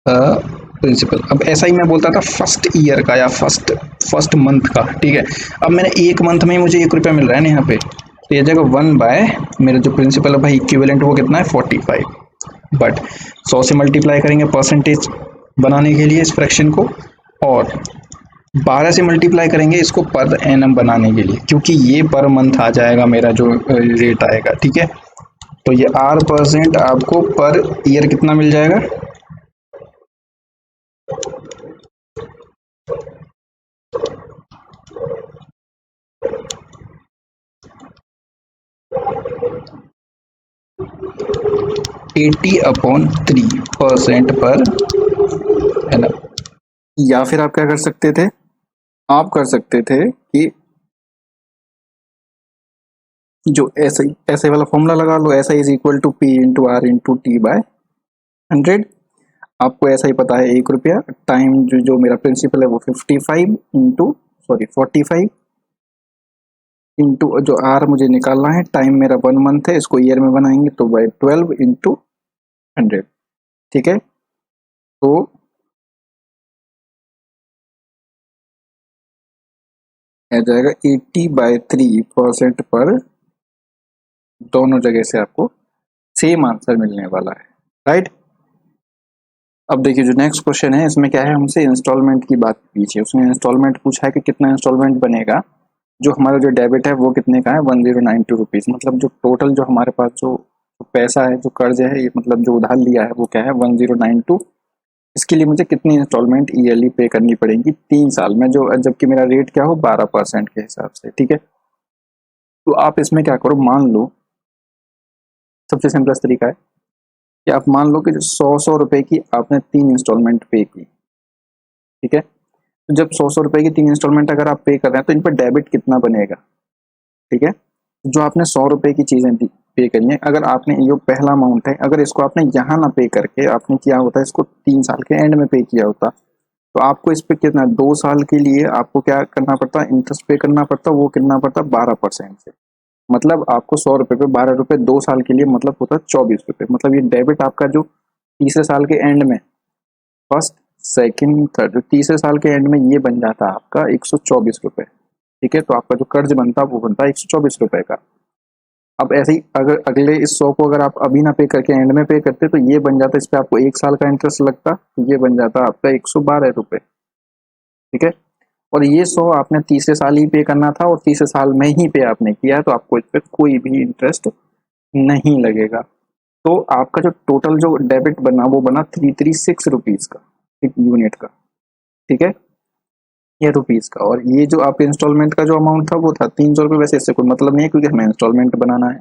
A: प्रिंसिपल। अब SI मैं बोलता था फर्स्ट ईयर का या फर्स्ट मंथ का, ठीक है। अब मैंने 1 मंथ में ही मुझे 1 रुपया मिल रहा है ना यहाँ पे, तो ये जगह 1 बाय मेरा जो प्रिंसिपल है भाई इक्विवेलेंट वो कितना है 45, बट 100 से मल्टीप्लाई करेंगे परसेंटेज बनाने के लिए इस फ्रैक्शन को, और 12 से मल्टीप्लाई करेंगे इसको पर एनम बनाने के लिए, क्योंकि ये पर मंथ आ जाएगा मेरा जो रेट आएगा, ठीक है। तो ये R% आपको पर ईयर कितना मिल जाएगा, $80/3% पर एनम। या फिर आप क्या कर सकते थे, आप कर सकते थे कि जो ऐसे ऐसे वाला फॉर्मूला लगा लो, ऐसा is equal to P into R into T by 100। आपको ऐसा ही पता है 1 रुपया, टाइम जो मेरा प्रिंसिपल है वो 55 इंटू 45 इंटू जो R मुझे निकालना है, टाइम मेरा 1 मंथ है, इसको ईयर में बनाएंगे तो बाय 12 इंटू 100, ठीक है। तो आ जाएगा 80/3% पर, दोनों जगह से आपको सेम आंसर मिलने वाला है, राइट। अब देखिए जो नेक्स्ट क्वेश्चन है इसमें क्या है, हमसे इंस्टॉलमेंट की बात पूछी है, उसने इंस्टॉलमेंट पूछा है कि कितना इंस्टॉलमेंट बनेगा, जो हमारा जो डेबिट है वो कितने का है 1092 रुपीज़, मतलब जो टोटल जो हमारे पास जो पैसा है, जो कर्ज है, ये मतलब जो उधार लिया है वो क्या है 1092। इसके लिए मुझे कितनी इंस्टॉलमेंट ईयरली पे करनी पड़ेगी 3 साल में, जो जबकि मेरा रेट क्या हो 12% के हिसाब से, ठीक है। तो आप इसमें क्या करो, मान लो सबसे सिंपलेस्ट तरीका है कि आप मान लो कि जो 100 रुपए की आपने 3 इंस्टॉलमेंट पे की, ठीक है। तो जब 100 रुपए की 3 इंस्टॉलमेंट अगर आप पे कर रहे हैं तो इन पर डेबिट कितना बनेगा, ठीक है। जो आपने 100 रुपए की चीजें पे करनी है, अगर आपने ये पहला अमाउंट है, अगर इसको आपने यहाँ ना पे करके आपने किया होता, इसको 3 साल के एंड में पे किया होता, तो आपको इस पे कितना 2 साल के लिए आपको क्या करना पड़ता, इंटरेस्ट पे करना पड़ता, वो कितना पड़ता 12% से, मतलब आपको 100 रुपए पे 12 रुपए 2 साल के लिए मतलब होता 24 रुपए, मतलब ये डेबिट आपका जो तीसरे साल के एंड में, फर्स्ट सेकंड थर्ड तीसरे साल के एंड में ये बन जाता है आपका 124 रुपये। ठीक है, तो आपका जो कर्ज बनता है वो बनता है 124 रुपये का। अब ऐसे ही अगर अगले इस 100 को अगर आप अभी ना पे करके एंड में पे करते तो ये बन जाता, इस पर आपको 1 साल का इंटरेस्ट लगता, तो ये बन जाता आपका 112 रुपये। ठीक है, और ये 100 आपने तीसरे साल ही पे करना था और तीसरे साल में ही पे आपने किया है, तो आपको इस पर कोई भी इंटरेस्ट नहीं लगेगा। तो आपका जो टोटल जो डेबिट बना वो बना 336 रुपीज का, एक यूनिट का। ठीक है, ये रुपीज का। और ये जो आपके इंस्टॉलमेंट का जो अमाउंट था वो था 300 रुपये। वैसे इससे कोई मतलब नहीं है क्योंकि हमें इंस्टॉलमेंट बनाना है।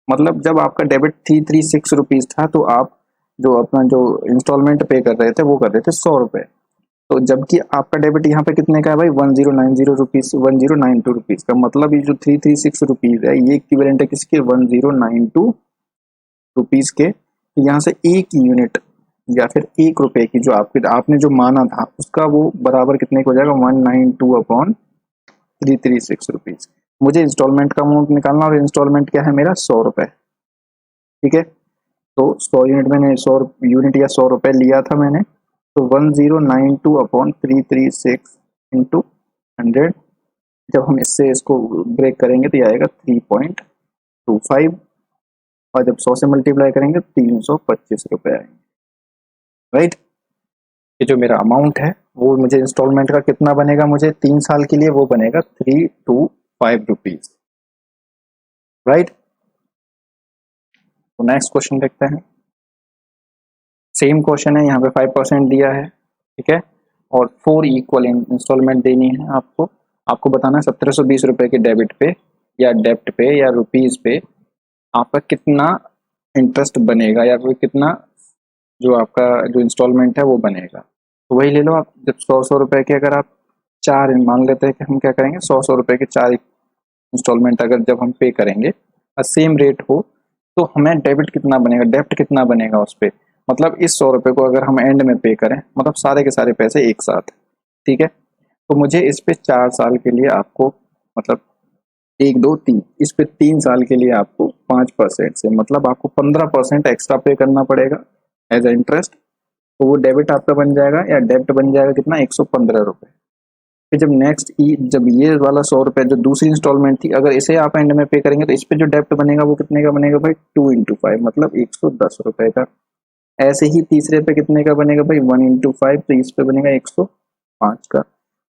A: मतलब जब आपका डेबिट 336 रुपीज था तो आप जो अपना जो इंस्टॉलमेंट पे कर रहे थे वो कर रहे थे 100 रुपये। तो जबकि आपका डेबिट यहाँ पे कितने का है भाई, 1090 रुपीज, 1092 रुपीज का। मतलब ये जो 336 रुपीज है ये इक्विवेलेंट है किसके, 1092 रुपीज के। तो यहाँ से एक यूनिट या फिर 1 रुपए की जो आपने जो माना था उसका वो बराबर कितने को हो जाएगा, 192 अपॉन 336 रुपीज। मुझे इंस्टॉलमेंट का अमाउंट निकालना और इंस्टॉलमेंट क्या है मेरा, 100 रुपए। ठीक है, तो 100 यूनिट मैंने 100 यूनिट या 100 रुपए लिया था मैंने, तो 1092 अपॉन 336 इंटू 100। जब हम इससे इसको ब्रेक करेंगे तो ये आएगा 3.25, और जब 100 से मल्टीप्लाई करेंगे 325 रुपये आएंगे। राइट, ये जो मेरा अमाउंट है वो मुझे इंस्टॉलमेंट का कितना बनेगा, मुझे 3 साल के लिए वो बनेगा 325 रुपीज। राइट, तो नेक्स्ट क्वेश्चन देखते हैं। सेम क्वेश्चन है, यहाँ पे 5% दिया है। ठीक है, और 4 इक्वल इंस्टॉलमेंट देनी है आपको। आपको बताना है 1720 रुपये के डेबिट पे या डेब्ट पे या रुपीज पे आपका कितना इंटरेस्ट बनेगा या फिर कितना जो आपका जो इंस्टॉलमेंट है वो बनेगा। तो वही ले लो आप, जब 100 रुपए के अगर आप 4 मान लेते हैं कि हम क्या करेंगे, 100 रुपए के 4 इंस्टॉलमेंट अगर जब हम पे करेंगे और सेम रेट हो तो हमें डेबिट कितना बनेगा, डेब्ट कितना बनेगा उस पर। मतलब इस 100 रुपए को अगर हम एंड में पे करें, मतलब सारे के सारे पैसे एक साथ। ठीक है, तो मुझे इस पे 4 साल के लिए आपको, मतलब 1 2 3, इस पे 3 साल के लिए आपको 5% से, मतलब आपको 15% एक्स्ट्रा पे करना पड़ेगा एज ए इंटरेस्ट। तो वो डेबिट आपका बन जाएगा या डेब्ट बन जाएगा कितना, 115 रुपये। फिर जब नेक्स्ट जब ये वाला 100 रुपये जो दूसरी इंस्टॉलमेंट थी अगर इसे आप एंड में पे करेंगे तो इस पे जो डेब्ट बनेगा वो कितने का बनेगा भाई, 2 इंटू 5, मतलब 110 रुपये का। ऐसे ही तीसरे पे कितने का बनेगा भाई, 1 इंटू 5, तो इस पे बनेगा 105 का।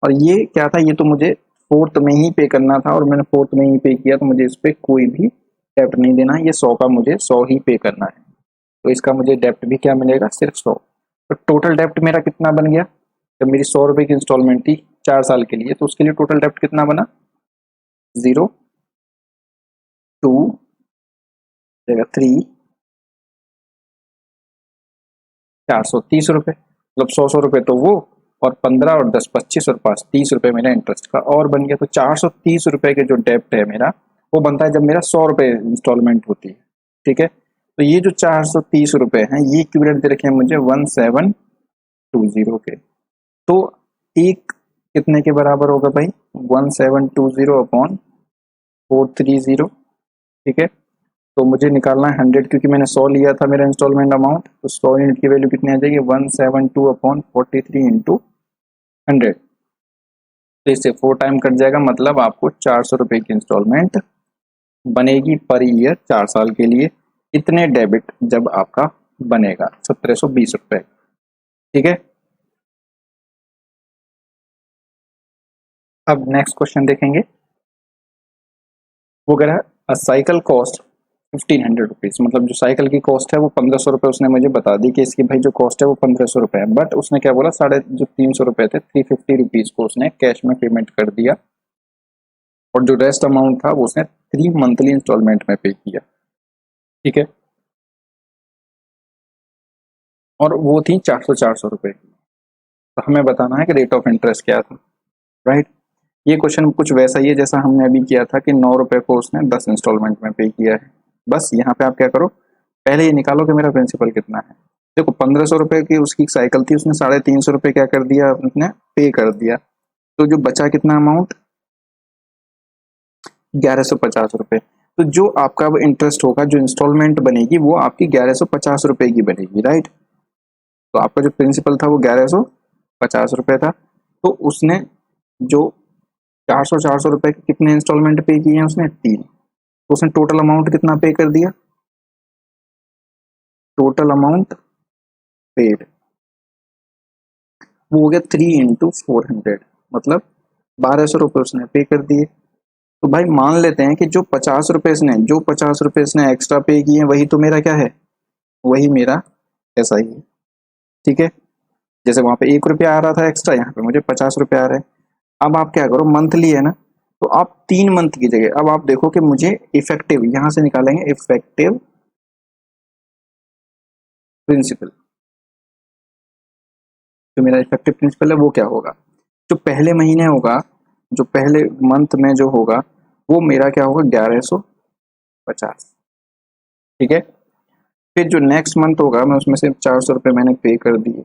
A: और ये क्या था, ये तो मुझे फोर्थ में ही पे करना था और मैंने फोर्थ में ही पे किया, तो मुझे इस पर कोई भी डेप्ट नहीं देना है। ये 100 का मुझे 100 ही पे करना है, तो इसका मुझे डेप्ट भी क्या मिलेगा, सिर्फ 100। तो टोटल डेप्ट मेरा कितना बन गया, जब मेरी 100 रुपये की इंस्टॉलमेंट थी 4 साल के लिए, तो उसके लिए टोटल डेप्ट कितना बना, 0 2 3 430 रुपये। मतलब 100 रुपये तो वो, और 15 और 10 25 और 5 30 रुपये मेरा इंटरेस्ट का और बन गया। तो 430 रुपये के जो डेप्ट है मेरा वो बनता है जब मेरा 100 रुपये इंस्टॉलमेंट होती है। ठीक है, तो ये जो 430 रुपये हैं ये इक्विवेलेंट दे रखे हैं मुझे 1720 के। तो एक कितने के बराबर होगा भाई, 1720 अपॉन 430। ठीक है, तो मुझे निकालना है 100 क्योंकि मैंने 100 लिया था मेरा इंस्टॉलमेंट अमाउंट, तो 100 यूनिट की वैल्यू कितनी आ जाएगी, 172 अपॉन 43 इंटू 100। तो इससे 4 टाइम कट जाएगा, मतलब आपको 400 रुपये की इंस्टॉलमेंट बनेगी पर ईयर 4 साल के लिए। इतने डेबिट जब आपका बनेगा 1720 रुपये। ठीक है, अब नेक्स्ट क्वेश्चन देखेंगे। वो कह रहा है साइकिल कॉस्ट 1500 रुपीज, मतलब जो साइकिल की कॉस्ट है वो 1500 रुपये उसने मुझे बता दी कि इसकी भाई जो कॉस्ट है वो 1500 रुपये है। बट उसने क्या बोला, साढ़े जो 300 रुपये थे 350 रुपीज को उसने कैश में पेमेंट कर दिया, और जो रेस्ट अमाउंट था वो उसने 3 मंथली इंस्टॉलमेंट में पे किया। ठीक है, और वो थी 400 रुपये की। तो हमें बताना है कि रेट ऑफ इंटरेस्ट क्या था। राइट, ये क्वेश्चन कुछ वैसा ही है जैसा हमने अभी किया था कि 9 रुपये को उसने 10 इंस्टॉलमेंट में पे किया है। बस यहाँ पे आप क्या करो, पहले ये निकालो कि मेरा प्रिंसिपल कितना है। देखो 1500 रुपये की उसकी साइकिल थी, उसने 350 रुपये क्या कर दिया, उसने पे कर दिया। तो जो बचा कितना अमाउंट, 1150 रुपये। तो जो आपका अब इंटरेस्ट होगा, जो इंस्टॉलमेंट बनेगी वो आपकी 1150 रुपये की बनेगी। राइट, तो आपका जो प्रिंसिपल था वो 1150 रुपये था। तो उसने जो 400 के कितने इंस्टॉलमेंट पे किए हैं उसने 3, तो उसने टोटल अमाउंट कितना पे कर दिया, टोटल अमाउंट पेड वो हो गया 3 × 400, मतलब 1200 रुपये उसने पे कर दिए। तो भाई मान लेते हैं कि जो 50 रुपये इसने एक्स्ट्रा पे किए हैं वही तो मेरा क्या है, वही मेरा ऐसा ही है। ठीक है, जैसे वहां पे 1 रुपया आ रहा था एक्स्ट्रा, यहाँ पे मुझे 50 रुपये आ रहे हैं। अब आप क्या करो, मंथली है ना, तो आप 3 मंथ की जगह अब आप देखो कि मुझे इफेक्टिव यहां से निकालेंगे, इफेक्टिव प्रिंसिपल। जो मेरा इफेक्टिव प्रिंसिपल है वो क्या होगा, जो पहले महीने होगा, जो पहले मंथ में जो होगा वो मेरा क्या होगा, 1150। ठीक है, फिर जो नेक्स्ट मंथ होगा मैं उसमें से 400 रुपये मैंने पे कर दिए।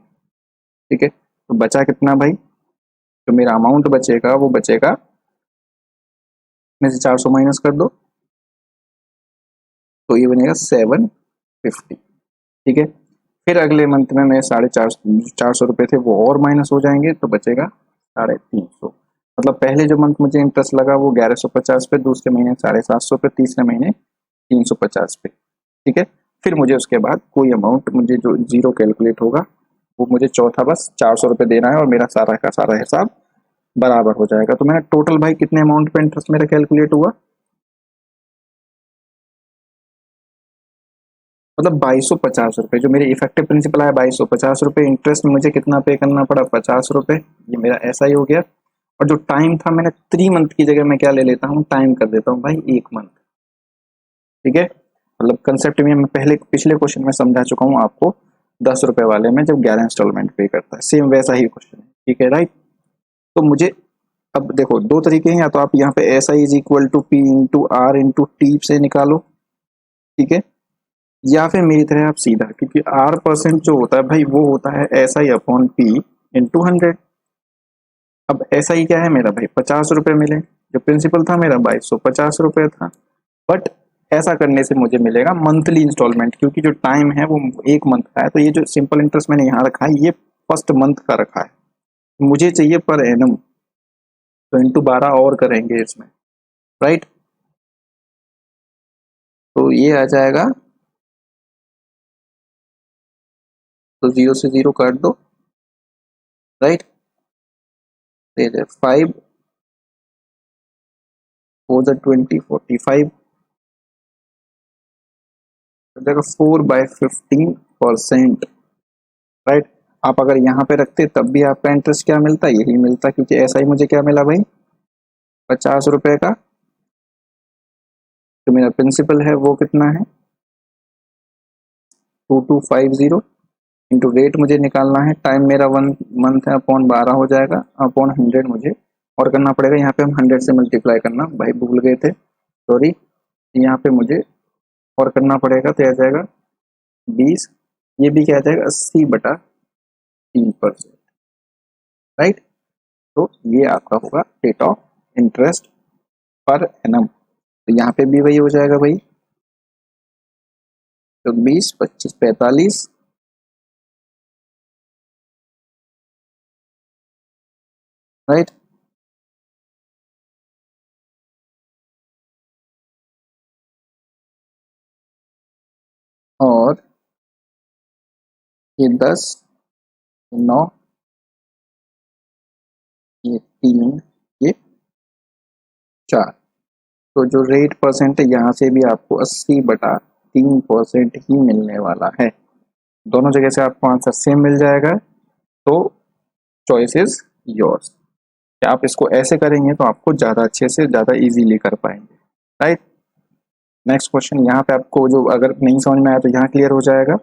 A: ठीक है, तो बचा कितना भाई, जो मेरा अमाउंट बचेगा वो बचेगा, में से 400 माइनस कर दो तो ये बनेगा 750। ठीक है, फिर अगले मंथ में मैं 450 रुपये थे वो और माइनस हो जाएंगे तो बचेगा 350। मतलब पहले जो मंथ मुझे इंटरेस्ट लगा वो 1150 पे, दूसरे महीने 750 पे, तीसरे महीने 350 पे। ठीक है, फिर मुझे उसके बाद कोई अमाउंट मुझे जो जीरो कैलकुलेट होगा वो मुझे चौथा बस 400 रुपये देना है और मेरा सारा का सारा हिसाब बराबर हो जाएगा। तो मैंने टोटल भाई कितने अमाउंट पे इंटरेस्ट मेरा कैलकुलेट हुआ, मतलब 2250 रुपये। जो मेरे इफेक्टिव प्रिंसिपल आया 2250 रुपये, इंटरेस्ट मुझे कितना पे करना पड़ा, 50 रुपये। ये मेरा ऐसा ही हो गया। और जो टाइम था मैंने 3 मंथ की जगह मैं क्या ले लेता हूँ, टाइम कर देता हूँ भाई 1 मंथ। ठीक है, मतलब कंसेप्ट में मैं पहले पिछले क्वेश्चन में समझा चुका हूँ आपको, 10 रुपये वाले में जब 11 इंस्टॉलमेंट पे करता है, सेम वैसा ही क्वेश्चन है। ठीक है, राइट। तो मुझे अब देखो दो तरीके हैं, या तो आप यहाँ पे S I is equal to P into R into T से निकालो। ठीक है, या फिर मेरी तरह आप सीधा, क्योंकि आर परसेंट जो होता है भाई वो होता है S I upon P into 100। अब एस आई क्या है मेरा भाई, 50 रुपये मिले, जो प्रिंसिपल था मेरा 2250 रुपये था। बट ऐसा करने से मुझे मिलेगा मंथली इंस्टॉलमेंट, क्योंकि जो टाइम है वो 1 मंथ का है। तो ये जो सिंपल इंटरेस्ट मैंने यहाँ रखा है ये फर्स्ट मंथ का रखा है, मुझे चाहिए पर एनम, तो इंटू 12 और करेंगे इसमें, राइट। तो ये आ जाएगा, तो 0 से 0 काट दो, राइट। 5 4 द 20 45 हो जाएगा 4/15%, राइट। आप अगर यहाँ पे रखते तब भी आपका इंटरेस्ट क्या मिलता, यही मिलता, क्योंकि ऐसा ही मुझे क्या मिला भाई, 50 रुपये का। जो मेरा प्रिंसिपल है वो कितना है, 2250 इंटू रेट मुझे निकालना है, टाइम मेरा 1 मंथ है, अपॉन 12 हो जाएगा, अपॉन 100 मुझे और करना पड़ेगा। यहाँ पे हम 100 से मल्टीप्लाई करना भाई भूल गए थे, सॉरी। यहाँ पे मुझे और करना पड़ेगा, तो आ जाएगा 20, ये भी क्या आ जाएगा 80/3%, राइट। तो ये आपका होगा rate of interest per annum. तो यहाँ पे भी वही हो जाएगा भाई, तो 20 25 45, राइट। और ये 10, 9, ये 3, ये 4। तो जो रेट परसेंट है यहाँ से भी आपको 80/3% ही मिलने वाला है। दोनों जगह से आपको आंसर सेम मिल जाएगा, तो चॉइस इज योर्स। आप इसको ऐसे करेंगे तो आपको ज़्यादा अच्छे से ज़्यादा इजीली कर पाएंगे, राइट। नेक्स्ट क्वेश्चन, यहाँ पे आपको जो अगर नहीं समझ में आया तो यहाँ क्लियर हो जाएगा।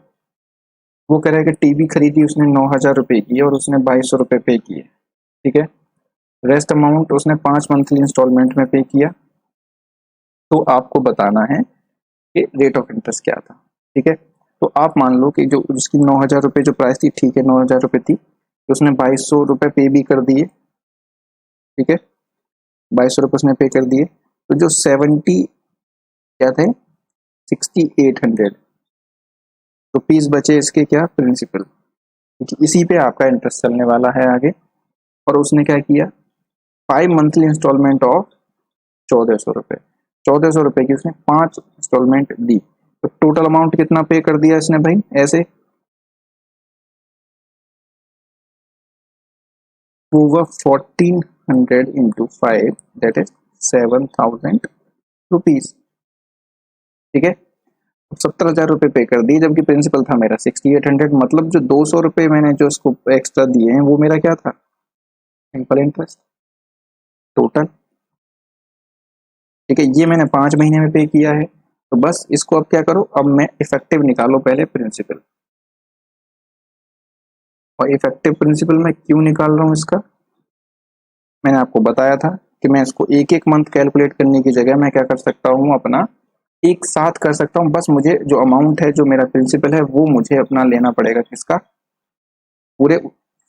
A: वो कह रहा है कि टीवी खरीदी उसने 9,000 रुपये की और उसने 2200 रुपये पे किए। ठीक है, रेस्ट अमाउंट उसने 5 मंथली इंस्टॉलमेंट में पे किया। तो आपको बताना है कि रेट ऑफ इंटरेस्ट क्या था। ठीक है, तो आप मान लो कि जो उसकी 9,000 रुपये जो प्राइस थी, ठीक है 9,000 रुपये थी, तो उसने 2200 रुपये पे भी कर दिए। ठीक है, 2200 रुपये उसने पे कर दिए, तो जो 70 क्या थे, 6800 रुपीज बचे इसके क्या, प्रिंसिपल। क्योंकि इसी पे आपका इंटरेस्ट चलने वाला है आगे। और उसने क्या किया, 5 मंथली इंस्टॉलमेंट ऑफ 1400 रुपये, 1400 रुपये की उसने 5 इंस्टॉलमेंट दी। तो टोटल अमाउंट कितना पे कर दिया इसने भाई ऐसे, over 1400 into 5 that is 7000 rupees. ठीक है, 17,000 रुपये पे कर दिए, जबकि प्रिंसिपल था मेरा 6800। मतलब जो 200 रुपये मैंने जो उसको एक्स्ट्रा दिए हैं वो मेरा क्या था, सिंपल इंटरेस्ट टोटल। ठीक है, ये मैंने 5 महीने में पे किया है। तो बस इसको अब क्या करो, अब मैं इफेक्टिव निकालो पहले प्रिंसिपल। और इफेक्टिव प्रिंसिपल मैं क्यों निकाल रहा हूँ इसका, मैंने आपको बताया था कि मैं इसको एक एक मंथ कैलकुलेट करने की जगह मैं क्या कर सकता हूँ, अपना एक साथ कर सकता हूँ। बस मुझे जो अमाउंट है, जो मेरा प्रिंसिपल है, वो मुझे अपना लेना पड़ेगा किसका, पूरे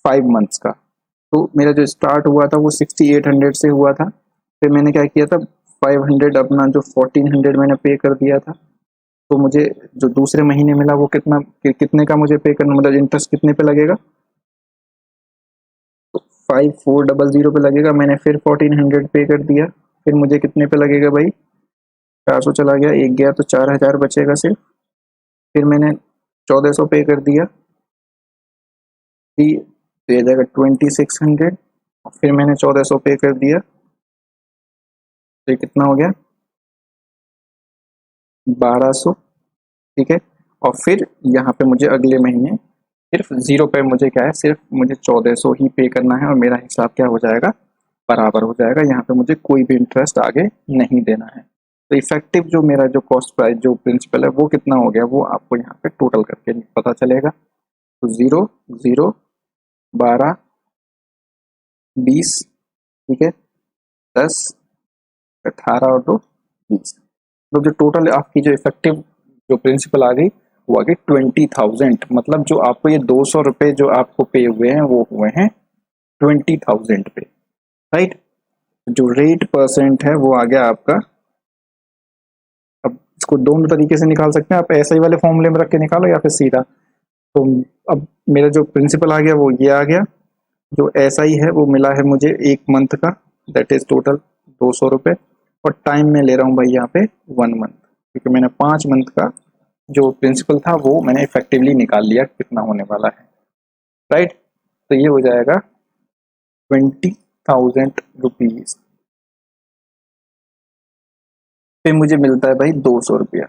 A: 5 मंथ्स का। तो मेरा जो स्टार्ट हुआ था वो 6800 से हुआ था। फिर मैंने क्या किया था, 500 अपना जो 1400 मैंने पे कर दिया था। तो मुझे जो दूसरे महीने मिला वो कितने का मुझे पे करना, मतलब इंटरेस्ट कितने पे लगेगा, तो 5400 पे लगेगा। मैंने फिर 1400 पे कर दिया। फिर मुझे कितने पे लगेगा भाई, 400 चला गया, एक गया तो 4000 बचेगा सिर्फ। फिर मैंने 1400 पे कर दिया, तो ये जाएगा 2600। फिर मैंने 1400 पे कर दिया, तो ये कितना हो गया, 1200। ठीक है, और फिर यहाँ पे मुझे अगले महीने सिर्फ जीरो पे मुझे क्या है, सिर्फ मुझे 1400 ही पे करना है, और मेरा हिसाब क्या हो जाएगा, बराबर हो जाएगा। यहाँ पे मुझे कोई भी इंटरेस्ट आगे नहीं देना है। तो इफेक्टिव जो मेरा जो कॉस्ट प्राइस जो प्रिंसिपल है वो कितना हो गया, वो आपको यहाँ पे टोटल करके पता चलेगा। तो 0 0 12 20, ठीक है, 10 18 और 2 20। तो जो टोटल आपकी जो इफेक्टिव जो प्रिंसिपल आ गई वो आ गई 20,000। मतलब जो आपको ये 200 रुपये जो आपको पे हुए हैं वो हुए हैं 20,000 पे, राइट। जो रेट परसेंट है वो आ गया आपका। अब इसको दोनों तरीके से निकाल सकते हैं आप, ऐसे ही वाले फॉर्मूले में रख के निकालो या फिर सीधा। तो अब मेरा जो प्रिंसिपल आ गया वो ये आ गया, जो ऐसा ही है वो मिला है मुझे एक मंथ का, दैट इज टोटल 200 रुपये। और टाइम में ले रहा हूँ भाई यहाँ पे 1 मंथ, क्योंकि मैंने 5 मंथ का जो प्रिंसिपल था वो मैंने इफेक्टिवली निकाल लिया कितना होने वाला है, राइट। तो ये हो जाएगा 20,000 रुपीज पे मुझे मिलता है भाई 200 रुपया।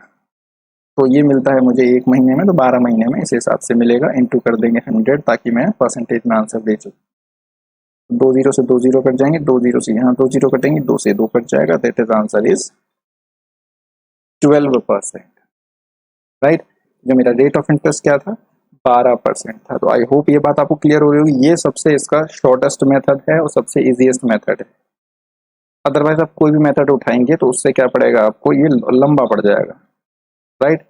A: तो ये मिलता है मुझे एक महीने में, तो 12 महीने में इस हिसाब से मिलेगा, इंटू कर देंगे 100 ताकि मैं परसेंटेज में आंसर दे सकूँ। 2 जीरो से 2 जीरो कट जाएंगे, 2 जीरो से यहाँ 2 जीरो कटेंगे, 2 से 2 कट जाएगा, that is answer is 12%, right. जो मेरा रेट ऑफ इंटरेस्ट क्या था, 12% था। तो आई होप ये बात आपको क्लियर हो रही होगी। ये सबसे इसका शॉर्टेस्ट मेथड है और सबसे इजीएस्ट मेथड है। अदरवाइज आप कोई भी मेथड उठाएंगे तो उससे क्या पड़ेगा, आपको ये लंबा पड़ जाएगा, राइट।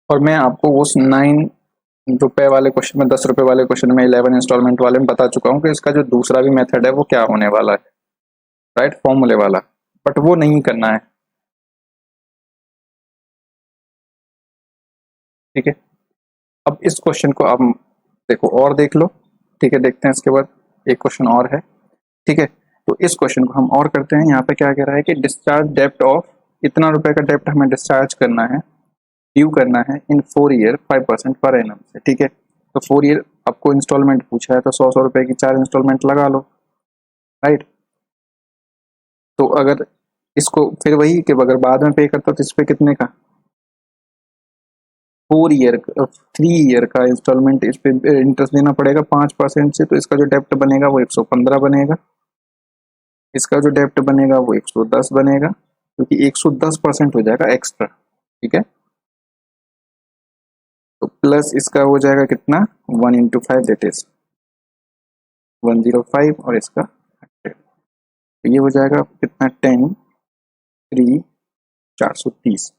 A: और मैं आपको उस 9 रुपए वाले क्वेश्चन में, 10 रुपए वाले क्वेश्चन में, 11 इंस्टॉलमेंट वाले में बता चुका हूँ कि इसका जो दूसरा भी मेथड है वो क्या होने वाला है, राइट, फॉर्मूले वाला। बट वो नहीं करना है, ठीक है। अब इस क्वेश्चन को आप देखो और देख लो, ठीक है। देखते हैं इसके बाद एक क्वेश्चन और है, ठीक है। तो इस क्वेश्चन को हम और करते हैं। यहाँ पे क्या कह रहा है कि डिस्चार्ज डेप्ट ऑफ, इतना रुपए का डेप्ट हमें डिस्चार्ज करना है, ड्यू करना है इन 4 ईयर 5% पर एनम से, ठीक है। तो 4 ईयर आपको इंस्टॉलमेंट पूछा है, तो 100 रुपए की 4 इंस्टॉलमेंट लगा लो, राइट। तो अगर इसको फिर वही कि अगर बाद में पे करता तो इस पे कितने का, 4 ईयर 3 ईयर का इंस्टॉलमेंट, इस पे इंटरेस्ट देना पड़ेगा 5% से। तो इसका जो डेप्ट बनेगा वो 115 बनेगा, इसका जो डेप्ट बनेगा वो 110 बनेगा, क्योंकि 110% हो जाएगा एक्स्ट्रा, ठीक है। तो प्लस इसका हो जाएगा कितना, 1 इंटू 5 दैट इज 105, और इसका 100। तो ये हो जाएगा कितना, 10 3 430।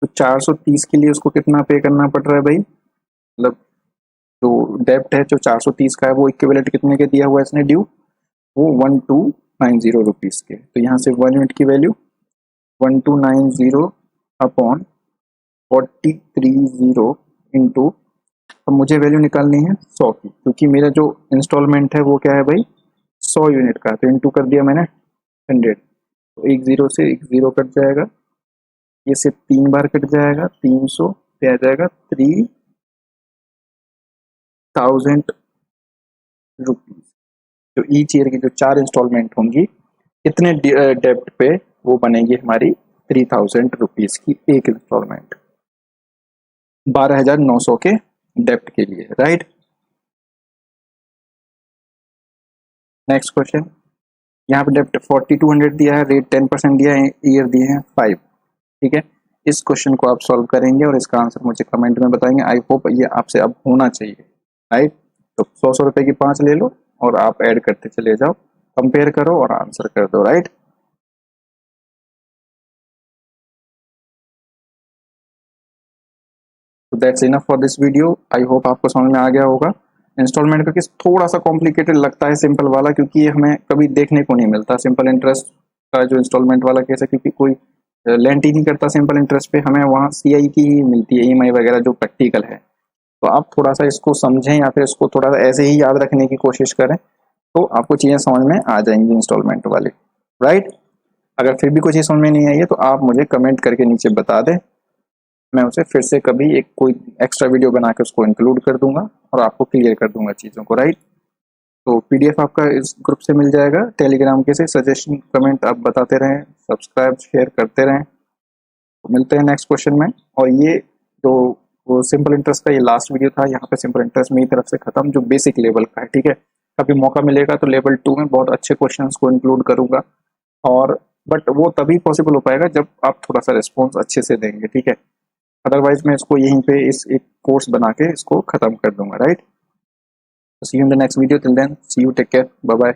A: तो 430 के लिए उसको कितना पे करना पड़ रहा है भाई, मतलब जो डेप्ट है जो 430 का है वो इक्विवेलेंट कितने के दिया हुआ है इसने ड्यू, वो 1290 रुपीज के। तो यहाँ से 1 यूनिट की वैल्यू 1290 अपॉन 430 इंटू तो मुझे वैल्यू निकालनी है 100 की, क्योंकि मेरा जो इंस्टॉलमेंट है वो क्या है भाई 100 यूनिट का, तो इनटू कर दिया मैंने 100, तो एक जीरो से एक जीरो कट जाएगा, ये से 3 बार कट जाएगा, 300 पे आ जाएगा 3000 रुपीज। जो ईच ईयर की जो 4 इंस्टॉलमेंट होंगी, कितने डेब्ट पे वो बनेगी हमारी 3000 रुपीज की एक इंस्टॉलमेंट, 12,900 के डेब्ट के लिए, राइट। नेक्स्ट क्वेश्चन, यहाँ पे डेब्ट 4200 दिया है, रेट 10% दिया है, ईयर दिए हैं 5, ठीक है। इस क्वेश्चन को आप सॉल्व करेंगे और इसका आंसर मुझे कमेंट में बताएंगे। आई होप ये आपसे अब होना चाहिए, राइट। तो 100 रुपए की 5 ले लो और आप ऐड करते चले जाओ, कंपेयर करो और आंसर कर दो, राइट। तो that's enough for this video. I hope आपको समझ में आ गया होगा। इंस्टॉलमेंट का केस थोड़ा सा कॉम्प्लिकेटेड लगता है सिंपल वाला, क्योंकि ये हमें कभी देखने को नहीं मिलता सिंपल इंटरेस्ट का जो इंस्टॉलमेंट वाला केस है, क्योंकि कोई लेंट ही नहीं करता सिंपल इंटरेस्ट पे, हमें वहाँ सीआई की ही मिलती है, ईएमआई वगैरह जो प्रैक्टिकल है। तो आप थोड़ा सा इसको समझें या फिर इसको थोड़ा सा ऐसे ही याद रखने की कोशिश करें, तो आपको चीज़ें समझ में आ जाएंगी इंस्टॉलमेंट वाले, राइट। अगर फिर भी कोई चीज़ समझ में नहीं आई है तो आप मुझे कमेंट करके नीचे बता दें, मैं उसे फिर से कभी एक कोई एक्स्ट्रा वीडियो बना के उसको इंक्लूड कर दूंगा और आपको क्लियर कर दूंगा चीज़ों को, राइट। तो पीडीएफ आपका इस ग्रुप से मिल जाएगा टेलीग्राम के से। सजेशन कमेंट आप बताते रहें, सब्सक्राइब शेयर करते रहें। तो मिलते हैं नेक्स्ट क्वेश्चन में। और ये जो वो सिंपल इंटरेस्ट का ये लास्ट वीडियो था, यहाँ पे सिंपल इंटरेस्ट मेरी तरफ से खत्म, जो बेसिक लेवल का है, ठीक है। कभी मौका मिलेगा तो लेवल 2 में बहुत अच्छे क्वेश्चंस को इंक्लूड करूंगा, और बट वो तभी पॉसिबल हो पाएगा जब आप थोड़ा सा रिस्पॉन्स अच्छे से देंगे, ठीक है। अदरवाइज मैं इसको यहीं पे इस एक कोर्स बना के इसको खत्म कर दूंगा, right. See you in the next video, till then see you, take care, bye bye.